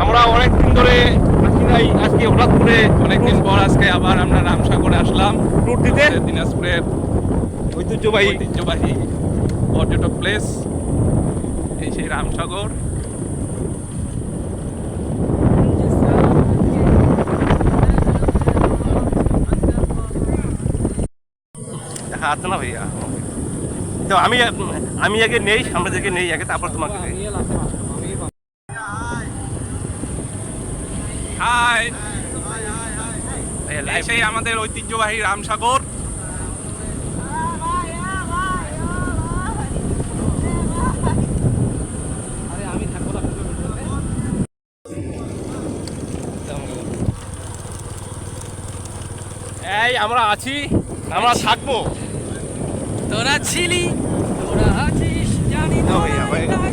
আমরা অনেকদিন ধরে আসি নাই, আজকে হঠাৎ করে অনেকদিন পর আজকে আবার আমরা রামসাগরে আসলাম ট্যুর দিতে। দিনাজপুরের ঐতিহ্যবাহী পর্যটক প্লেস এই সেই রামসাগর। দেখা আছে না ভাইয়া? তো আমি আগে নেই, আমাদেরকে নেই আগে, তারপর তোমাকে নেই। হাই, সেই আমাদের ঐতিহ্যবাহী রামসাগর। এই আমরা আছি, আমরা থাকবো। তোরা ছিলি, তোরা আছিস, জানি না ভাইয়া।